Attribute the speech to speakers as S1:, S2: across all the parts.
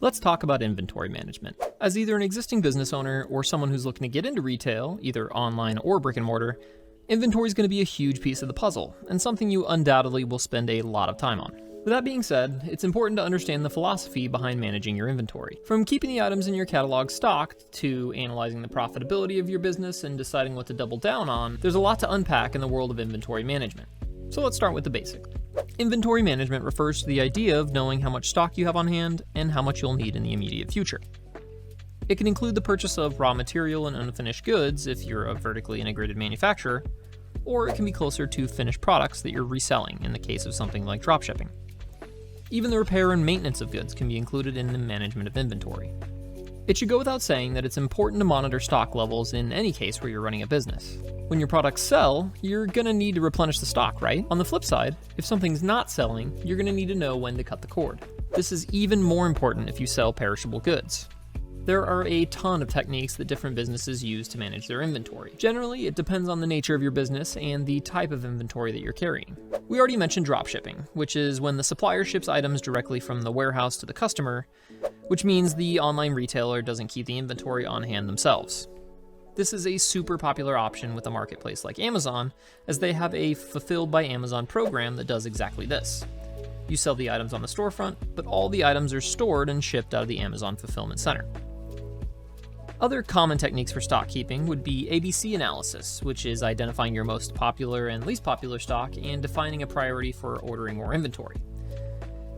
S1: Let's talk about inventory management. As either an existing business owner or someone who's looking to get into retail, either online or brick and mortar, inventory is going to be a huge piece of the puzzle, and something you undoubtedly will spend a lot of time on. With that being said, it's important to understand the philosophy behind managing your inventory. From keeping the items in your catalog stocked, to analyzing the profitability of your business and deciding what to double down on, there's a lot to unpack in the world of inventory management. So let's start with the basics. Inventory management refers to the idea of knowing how much stock you have on hand and how much you'll need in the immediate future. It can include the purchase of raw material and unfinished goods if you're a vertically integrated manufacturer, or it can be closer to finished products that you're reselling in the case of something like dropshipping. Even the repair and maintenance of goods can be included in the management of inventory. It should go without saying that it's important to monitor stock levels in any case where you're running a business. When your products sell, you're gonna need to replenish the stock, right? On the flip side, if something's not selling, you're gonna need to know when to cut the cord. This is even more important if you sell perishable goods. There are a ton of techniques that different businesses use to manage their inventory. Generally, it depends on the nature of your business and the type of inventory that you're carrying. We already mentioned dropshipping, which is when the supplier ships items directly from the warehouse to the customer, which means the online retailer doesn't keep the inventory on hand themselves. This is a super popular option with a marketplace like Amazon, as they have a Fulfilled by Amazon program that does exactly this. You sell the items on the storefront, but all the items are stored and shipped out of the Amazon Fulfillment Center. Other common techniques for stock keeping would be ABC analysis, which is identifying your most popular and least popular stock and defining a priority for ordering more inventory.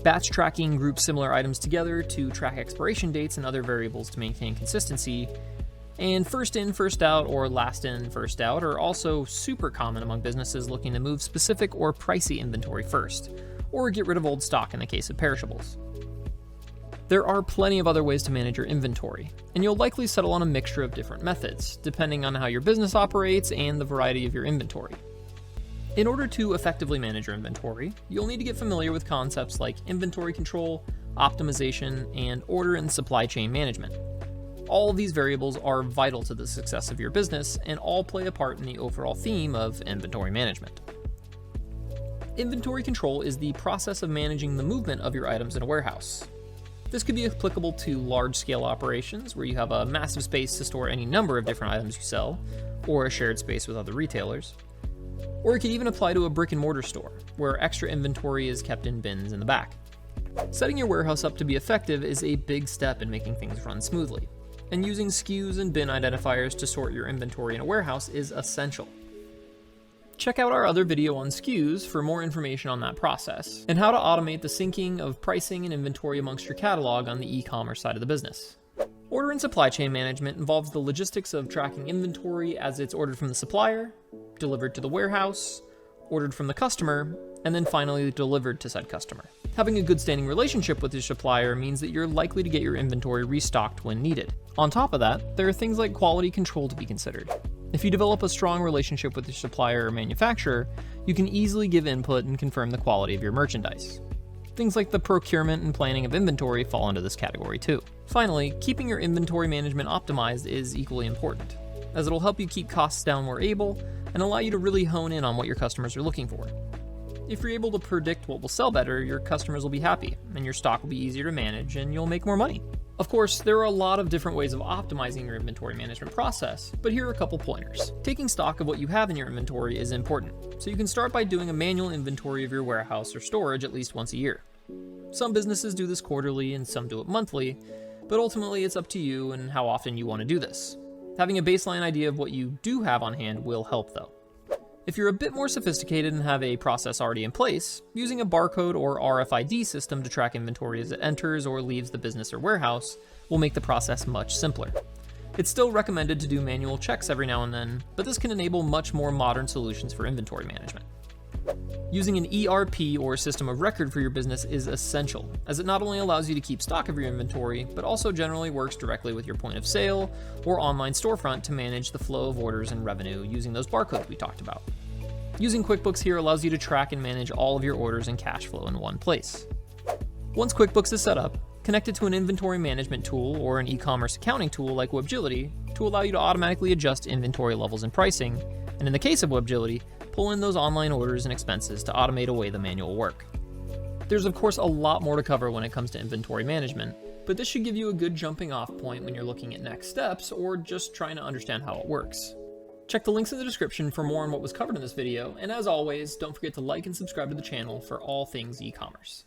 S1: Batch tracking groups similar items together to track expiration dates and other variables to maintain consistency. And first in, first out, or last in, first out are also super common among businesses looking to move specific or pricey inventory first, or get rid of old stock in the case of perishables. There are plenty of other ways to manage your inventory, and you'll likely settle on a mixture of different methods, depending on how your business operates and the variety of your inventory. In order to effectively manage your inventory, you'll need to get familiar with concepts like inventory control, optimization, and order and supply chain management. All of these variables are vital to the success of your business and all play a part in the overall theme of inventory management. Inventory control is the process of managing the movement of your items in a warehouse. This could be applicable to large-scale operations where you have a massive space to store any number of different items you sell, or a shared space with other retailers. Or it could even apply to a brick-and-mortar store, where extra inventory is kept in bins in the back. Setting your warehouse up to be effective is a big step in making things run smoothly, and using SKUs and bin identifiers to sort your inventory in a warehouse is essential. Check out our other video on SKUs for more information on that process, and how to automate the syncing of pricing and inventory amongst your catalog on the e-commerce side of the business. Order and supply chain management involves the logistics of tracking inventory as it's ordered from the supplier, delivered to the warehouse, ordered from the customer, and then finally delivered to said customer. Having a good standing relationship with your supplier means that you're likely to get your inventory restocked when needed. On top of that, there are things like quality control to be considered. If you develop a strong relationship with your supplier or manufacturer, you can easily give input and confirm the quality of your merchandise. Things like the procurement and planning of inventory fall into this category too. Finally, keeping your inventory management optimized is equally important, as it'll help you keep costs down where able and allow you to really hone in on what your customers are looking for. If you're able to predict what will sell better, your customers will be happy, and your stock will be easier to manage, and you'll make more money. Of course, there are a lot of different ways of optimizing your inventory management process, but here are a couple pointers. Taking stock of what you have in your inventory is important, so you can start by doing a manual inventory of your warehouse or storage at least once a year. Some businesses do this quarterly and some do it monthly, but ultimately it's up to you and how often you want to do this. Having a baseline idea of what you do have on hand will help though. If you're a bit more sophisticated and have a process already in place, using a barcode or RFID system to track inventory as it enters or leaves the business or warehouse will make the process much simpler. It's still recommended to do manual checks every now and then, but this can enable much more modern solutions for inventory management. Using an ERP or system of record for your business is essential, as it not only allows you to keep stock of your inventory, but also generally works directly with your point of sale or online storefront to manage the flow of orders and revenue using those barcodes we talked about. Using QuickBooks here allows you to track and manage all of your orders and cash flow in one place. Once QuickBooks is set up, connect it to an inventory management tool or an e-commerce accounting tool like Webgility to allow you to automatically adjust inventory levels and pricing, and in the case of Webgility, pull in those online orders and expenses to automate away the manual work. There's of course a lot more to cover when it comes to inventory management, but this should give you a good jumping off point when you're looking at next steps or just trying to understand how it works. Check the links in the description for more on what was covered in this video, and as always, don't forget to like and subscribe to the channel for all things e-commerce.